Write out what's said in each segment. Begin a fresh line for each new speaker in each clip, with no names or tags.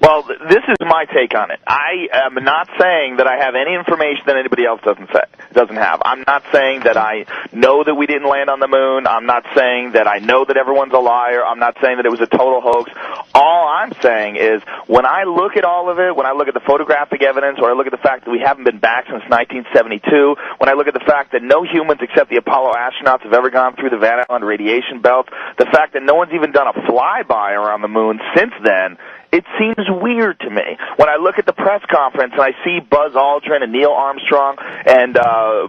Well, this is my take on it. I am not saying that I have any information that anybody else doesn't have. I'm not saying that I know that we didn't land on the moon. I'm not saying that I know that everyone's a liar. I'm not saying that it was a total hoax. All I'm saying is when I look at all of it, when I look at the photographic evidence, or I look at the fact that we haven't been back since 1972, when I look at the fact that no humans except the Apollo astronauts have ever gone through the Van Allen radiation belt, the fact that no one's even done a flyby around the moon since then, it seems weird to me. When I look at the press conference and I see Buzz Aldrin and Neil Armstrong and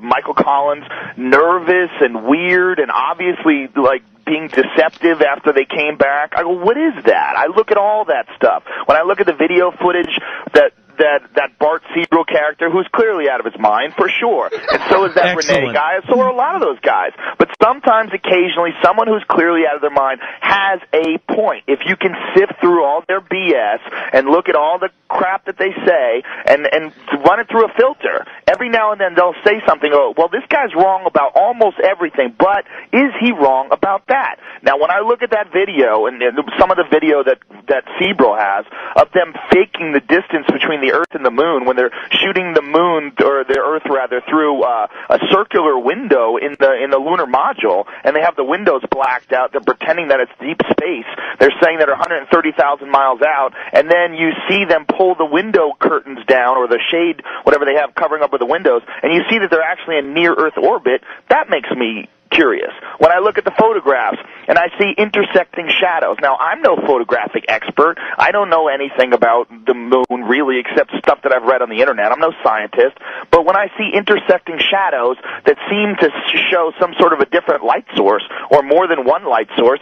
Michael Collins nervous and weird and obviously like being deceptive after they came back, I go, what is that? I look at all that stuff. When I look at the video footage that Bart Seabrook character, who's clearly out of his mind, for sure. And so is that Renee guy, so are a lot of those guys. But sometimes, occasionally, someone who's clearly out of their mind has a point. If you can sift through all their BS and look at all the crap that they say and run it through a filter, every now and then they'll say something, oh, well, this guy's wrong about almost everything, but is he wrong about that? Now, when I look at that video, and some of the video that Seabrook has, of them faking the distance between the Earth and the moon when they're shooting the moon, or the Earth rather, through a circular window in the lunar module, and they have the windows blacked out. They're pretending that it's deep space. They're saying that they're 130,000 miles out, and then you see them pull the window curtains down, or the shade, whatever they have covering up with the windows, and you see that they're actually in near-Earth orbit. That makes me curious. When I look at the photographs and I see intersecting shadows. Now, I'm no photographic expert. I don't know anything about the moon, really, except stuff that I've read on the Internet. I'm no scientist. But when I see intersecting shadows that seem to show some sort of a different light source, or more than one light source,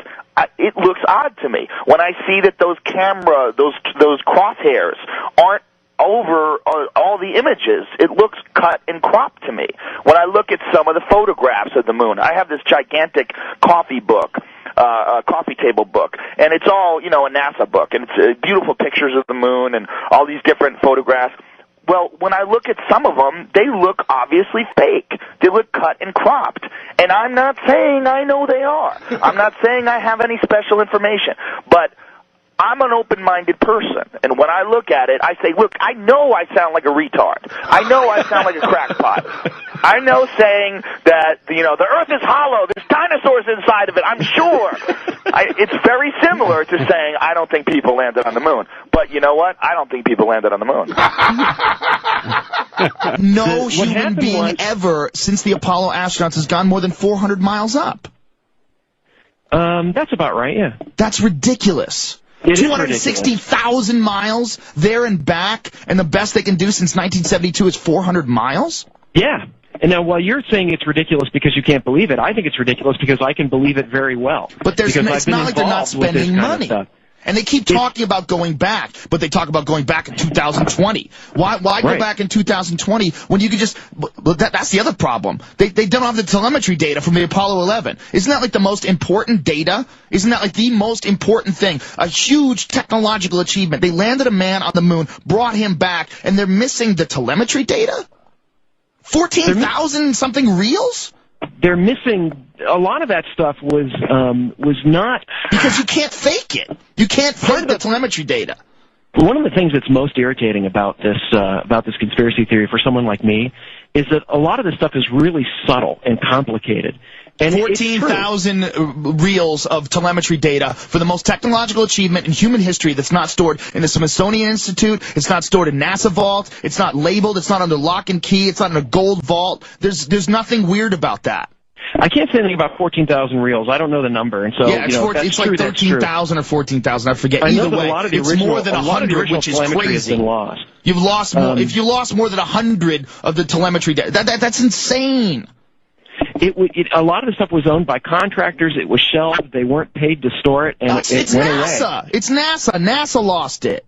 it looks odd to me. When I see that those crosshairs aren't over all the images, it looks cut and cropped to me. When I look at some of the photographs of the moon, I have this gigantic coffee table book, and it's all, a NASA book, and it's beautiful pictures of the moon and all these different photographs. Well, when I look at some of them, they look obviously fake. They look cut and cropped. And I'm not saying I know they are. I'm not saying I have any special information. But I'm an open-minded person, and when I look at it, I say, look, I know I sound like a retard. I know I sound like a crackpot. I know saying that, the Earth is hollow, there's dinosaurs inside of it, I'm sure. It's very similar to saying I don't think people landed on the moon. But you know what? I don't think people landed on the moon.
No human being ever, since the Apollo astronauts, has gone more than 400 miles up.
That's about right, yeah.
That's ridiculous. 260,000 miles there and back, and the best they can do since 1972 is 400 miles?
Yeah. And now, while you're saying it's ridiculous because you can't believe it, I think it's ridiculous because I can believe it very well.
But it's not like they're not spending money. And they keep talking about going back, but they talk about going back in 2020. Why go back in 2020 when you could just... That's the other problem. They don't have the telemetry data from the Apollo 11. Isn't that like the most important data? Isn't that like the most important thing? A huge technological achievement. They landed a man on the moon, brought him back, and they're missing the telemetry data? 14,000 something reels?
They're missing... A lot of that stuff was not...
Because you can't fake it. You can't fake the telemetry data.
One of the things that's most irritating about this conspiracy theory for someone like me is that a lot of this stuff is really subtle and complicated. And
14,000 reels of telemetry data for the most technological achievement in human history that's not stored in the Smithsonian Institute, it's not stored in NASA Vault, it's not labeled, it's not under lock and key, it's not in a gold vault. There's nothing weird about that.
I can't say anything about 14,000 reels. I don't know the number, and so
it's like 13,000 or 14,000. I forget. Either way, it's more than 100, which is crazy. You've lost more. If you lost more than 100 of the telemetry data, that's insane.
A lot of the stuff was owned by contractors. It was shelved. They weren't paid to store it, and it went
NASA.
away.
It's NASA. NASA lost it.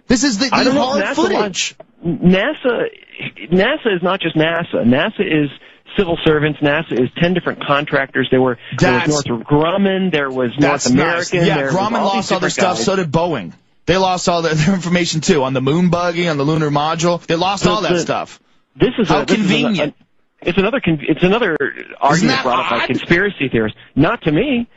This is the hard footage.
NASA is not just NASA. NASA is civil servants. NASA is 10 different contractors. There was Northrop Grumman. There was North American.
Nice. Yeah, Grumman lost all their stuff. So did Boeing. They lost all their information too on the moon buggy, on the lunar module. They lost all that stuff.
How
convenient.
It's another argument brought up by conspiracy theorists. Not to me.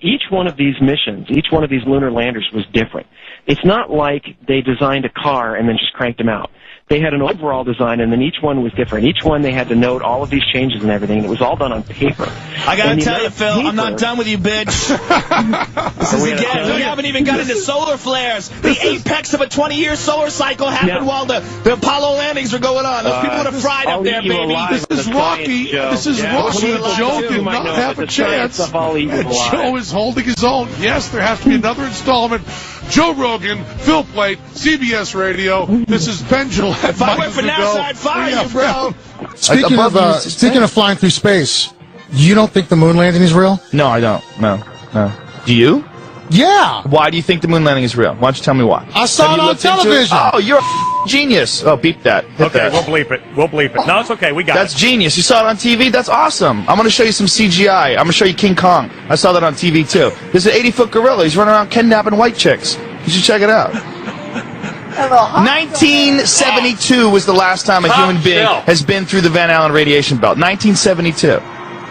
Each one of these missions, each one of these lunar landers was different. It's not like they designed a car and then just cranked them out. They had an overall design, and then each one was different. Each one they had to note all of these changes and everything, and it was all done on paper.
I gotta tell you, Phil, I'm not done with you, bitch. This is again, we haven't even got into solar flares. The apex of a 20-year solar cycle happened while the Apollo landings were going on. Those people would have fried up there, baby.
This is Rocky. This is Rocky. Joe did not have a chance. Joe is holding his own. Yes, there has to be another installment. Joe Rogan, Phil Plait, CBS Radio. This is Pendulum.
If I went for NASA, I'd fire you, bro.
Speaking of flying through space, you don't think the moon landing is real?
No, I don't. No. Do you?
Yeah.
Why do you think the moon landing is real? Why don't you tell me why?
I saw it on television.
Oh, you're a genius. Oh, beep that.
Okay, we'll bleep it. No, it's okay. We got
That's genius. You saw it on TV? That's awesome. I'm going to show you some CGI. I'm going to show you King Kong. I saw that on TV, too. There's an 80-foot gorilla. He's running around kidnapping white chicks. You should check it out. 1972 was the last time a human being has been through the Van Allen radiation belt. 1972.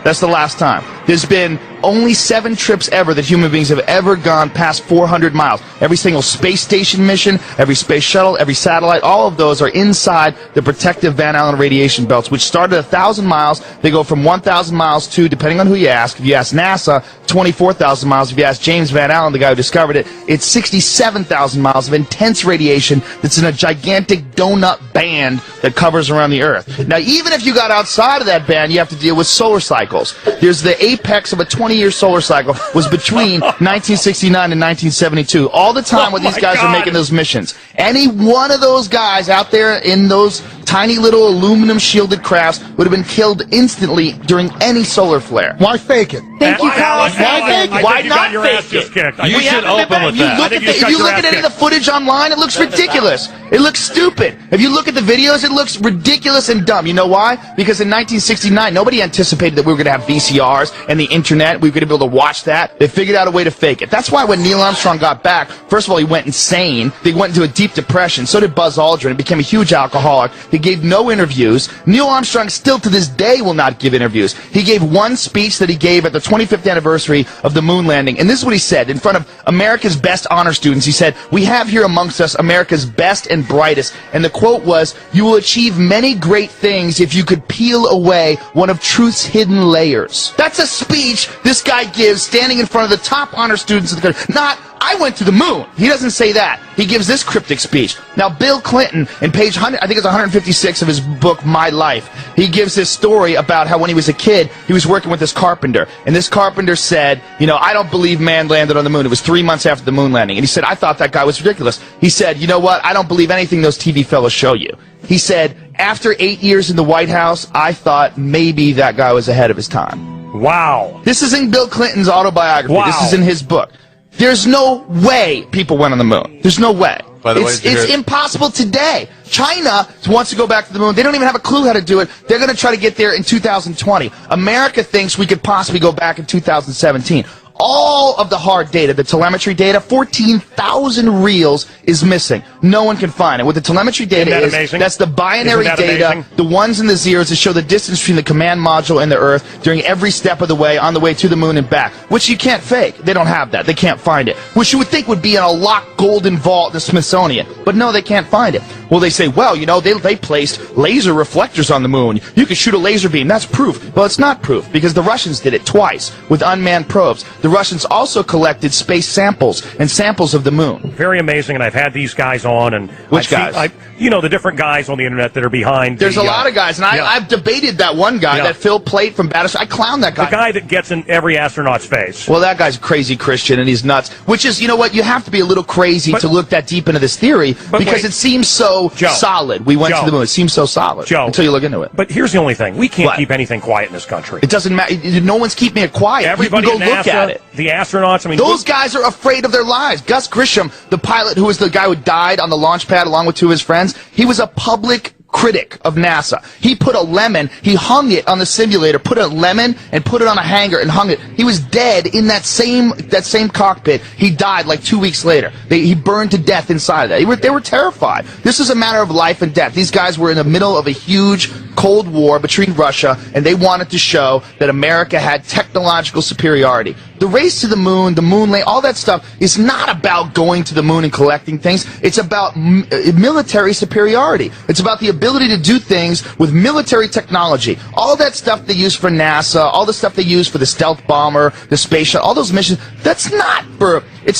That's the last time. There's been only 7 trips ever that human beings have ever gone past 400 miles. Every single space station mission, every space shuttle, every satellite, all of those are inside the protective Van Allen radiation belts, which start at 1,000 miles. They go from 1,000 miles to, depending on who you ask, if you ask NASA, 24,000 miles. If you ask James Van Allen, the guy who discovered it, it's 67,000 miles of intense radiation that's in a gigantic donut band that covers around the Earth. Now, even if you got outside of that band, you have to deal with solar cycles. There's the apex of a 20-year solar cycle was between 1969 and 1972. All the time when these guys are making those missions. Any one of those guys out there in those tiny little aluminum shielded crafts would have been killed instantly during any solar flare.
Why fake it?
Thank you, Colin. Why not fake it?
You should open with that.
If you look at any of the footage online, it looks ridiculous. It looks stupid. If you look at the videos, it looks ridiculous and dumb. You know why? Because in 1969, nobody anticipated that we were going to have VCRs and the internet. We were going to be able to watch that. They figured out a way to fake it. That's why when Neil Armstrong got back, first of all, he went insane. They went into a deep depression. So did Buzz Aldrin. He became a huge alcoholic. He gave no interviews. Neil Armstrong still to this day will not give interviews. He gave one speech that he gave at the 25th anniversary of the moon landing. And this is what he said in front of America's best honor students. He said, "We have here amongst us America's best and brightest." And the quote was, "You will achieve many great things if you could peel away one of truth's hidden layers." That's a speech this guy gives standing in front of the top honor students of the country. Not, "I went to the moon." He doesn't say that. He gives this cryptic speech. Now, Bill Clinton, in page 100, I think it's 156 of his book, My Life, he gives this story about how when he was a kid, he was working with this carpenter. And this carpenter said, "You know, I don't believe man landed on the moon." It was 3 months after the moon landing. And he said, "I thought that guy was ridiculous." He said, "You know what? I don't believe anything those TV fellows show you." He said, "After 8 years in the White House, I thought maybe that guy was ahead of his time."
Wow.
This is in Bill Clinton's autobiography.
Wow.
This is in his book. There's no way people went on the moon. There's no way.
By the way,
it's impossible today. China wants to go back to the moon. They don't even have a clue how to do it. They're going to try to get there in 2020. America thinks we could possibly go back in 2017. All of the hard data, the telemetry data, 14,000 reels is missing. No one can find it. What the telemetry data is, that's the binary data, the ones and the zeros that show the distance between the command module and the Earth during every step of the way, on the way to the moon and back, which you can't fake. They don't have that. They can't find it. Which you would think would be in a locked golden vault at the Smithsonian. But no, they can't find it. Well, they say, well, you know, they placed laser reflectors on the moon. You could shoot a laser beam. That's proof. Well, it's not proof, because the Russians did it twice with unmanned probes. The Russians also collected space samples and samples of the moon.
Very amazing, and I've had these guys on. And
which guys?
You know, the different guys on the internet that are behind.
There's a lot of guys, and I've debated that one guy, that Phil Plait from Battleship. I clown that guy.
The guy that gets in every astronaut's face.
Well, that guy's a crazy Christian, and he's nuts. Which is, you know what, you have to be a little crazy to look that deep into this theory, because it seems so solid. We went to the moon. It seems so solid until you look into it.
But here's the only thing. We can't keep anything quiet in this country.
It doesn't matter. No one's keeping it quiet.
Everybody
you can go look at it.
The astronauts, I mean,
those guys are afraid of their lives. Gus Grisham, the pilot who was the guy who died on the launch pad along with 2 of his friends, he was a public critic of NASA. He put a lemon, he hung it on the simulator, put a lemon and put it on a hanger and hung it. He was dead in that same cockpit. He died like 2 weeks later. He burned to death inside of that. They were terrified. This is a matter of life and death. These guys were in the middle of a huge Cold War between Russia, and they wanted to show that America had technological superiority. The race to the moon landing, all that stuff is not about going to the moon and collecting things. It's about military superiority. It's about the ability to do things with military technology. All that stuff they use for NASA, all the stuff they use for the stealth bomber, the space shuttle, all those missions, it's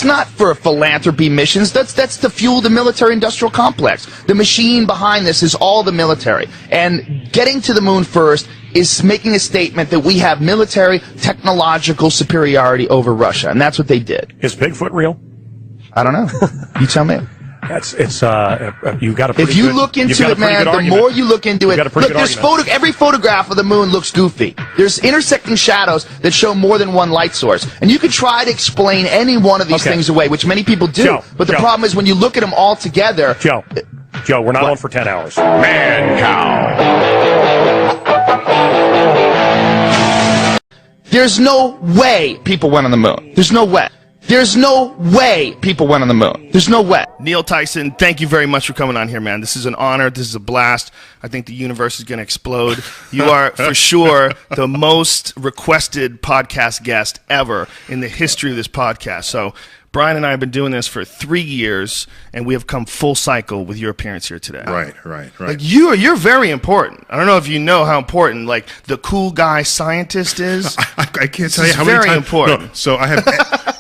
not for philanthropy missions. That's to fuel the military-industrial complex. The machine behind this is all the military. And getting to the moon first is making a statement that we have military technological superiority over Russia, and that's what they did.
Is Bigfoot real?
I don't know. You tell me.
You've got a pretty
If you
good,
look into it, man, the more you look into it, look, there's every photograph of the moon looks goofy. There's intersecting shadows that show more than one light source, and you can try to explain any one of these things away, which many people do. But the problem is when you look at them all together.
Joe, we're not on for 10 hours.
Man cow. There's no way people went on the moon. There's no way. There's no way people went on the moon. There's no way.
Neil Tyson, thank you very much for coming on here, man. This is an honor. This is a blast. I think the universe is going to explode. You are, for sure, the most requested podcast guest ever in the history of this podcast. So Brian and I have been doing this for 3 years, and we have come full cycle with your appearance here today.
Right.
Like you're very important. I don't know if you know how important, like, the cool guy scientist is.
I can't tell you how many times.
Very important.
No, so I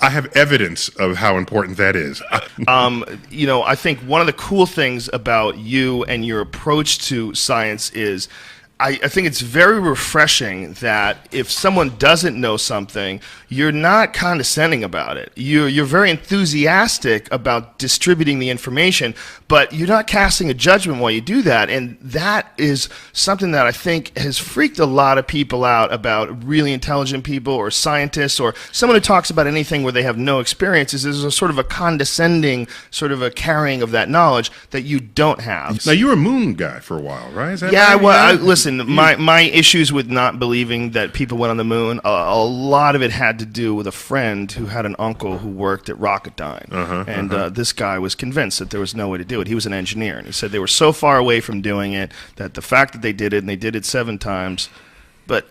have evidence of how important that is.
I think one of the cool things about you and your approach to science is I think it's very refreshing that if someone doesn't know something, you're not condescending about it. You're very enthusiastic about distributing the information, but you're not casting a judgment while you do that. And that is something that I think has freaked a lot of people out about really intelligent people or scientists or someone who talks about anything where they have no experience. There's a sort of a condescending, sort of a carrying of that knowledge that you don't have.
Now, you were a moon guy for a while, right? Is that
yeah,
right?
well, listen, my issues with not believing that people went on the moon, a lot of it had to do with a friend who had an uncle who worked at Rocketdyne. This guy was convinced that there was no way to do it. He was an engineer, and he said they were so far away from doing it that the fact that they did it, and they did it 7 times, but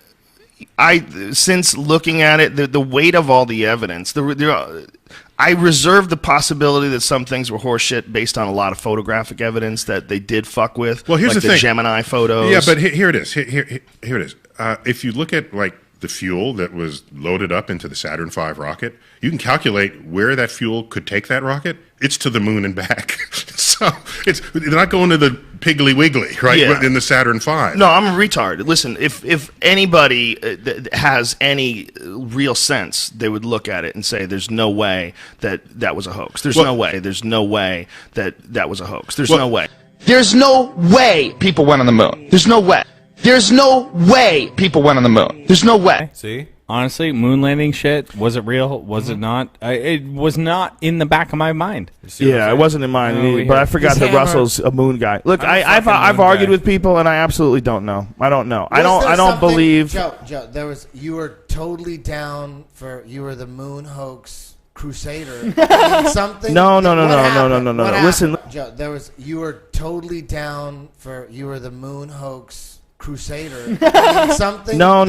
since looking at it, the weight of all the evidence, I reserve the possibility that some things were horseshit based on a lot of photographic evidence that they did fuck with.
Well, here's
like
the thing.
Gemini photos.
Yeah, but here it is. Here it is. If you look at like the fuel that was loaded up into the Saturn V rocket, you can calculate where that fuel could take that rocket. It's to the moon and back. So they're not going to the Piggly Wiggly, right?
Yeah.
In the Saturn V.
No, I'm a retard. Listen, if anybody has any real sense, they would look at it and say, "There's no way that was a hoax. There's no way. There's no way that was a hoax. There's no way.
There's no way people went on the moon. There's no way. There's no way people went on the moon. There's no way."
See? Honestly, moon landing shit, was it real? Was it not? It was not in the back of my mind.
Yeah, it wasn't in mine either, but I forgot that Russell's a moon guy. Look, I've argued with people, and I absolutely don't know. I don't know. I don't believe.
Joe, you were totally down for, you were the moon hoax crusader. Something.
No. Listen,
Joe, you were totally down for, you were the moon hoax crusader. Something.
No.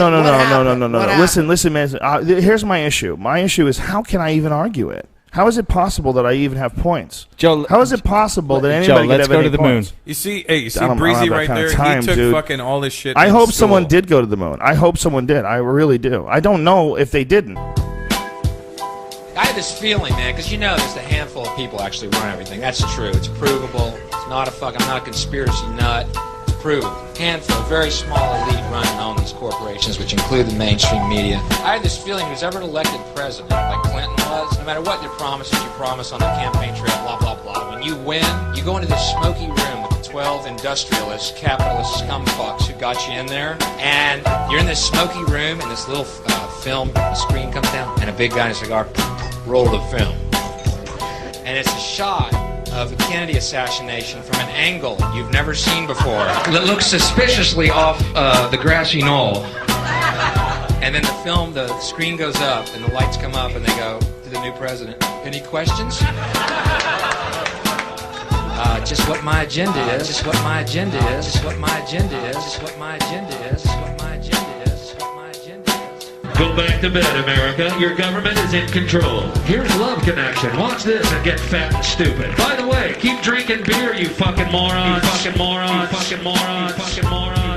Listen, man. Here's my issue. My issue is, how can I even argue it? How is it possible that I even have points?
Joe,
how is it possible that anybody could have any points?
You see Breezy right there? He took fucking all this shit.
I hope someone did go to the moon. I hope someone did. I really do. I don't know if they didn't.
I had this feeling, man, because there's a handful of people actually run everything. That's true. It's provable. It's not I'm not a conspiracy nut. Proven. Handful, very small elite run and own these corporations, which include the mainstream media. I had this feeling who's ever elected president, like Clinton was, no matter what your promises you promise on the campaign trail, blah, blah, blah. When you win, you go into this smoky room with the 12 industrialist, capitalist scumfucks who got you in there, and you're in this smoky room, and this little film screen comes down, and a big guy in a cigar, roll the film. And it's a shot of the Kennedy assassination from an angle you've never seen before. That looks suspiciously off the grassy knoll. And then the screen goes up and the lights come up and they go to the new president. Any questions? Just what my agenda is. Just what my agenda is. Just what my agenda is. Just what my agenda is. Just what my agenda is. Just what my agenda is.
Go back to bed, America. Your government is in control. Here's Love Connection. Watch this and get fat and stupid. By the way, keep drinking beer, you fucking moron. You fucking moron. You fucking moron. You fucking moron.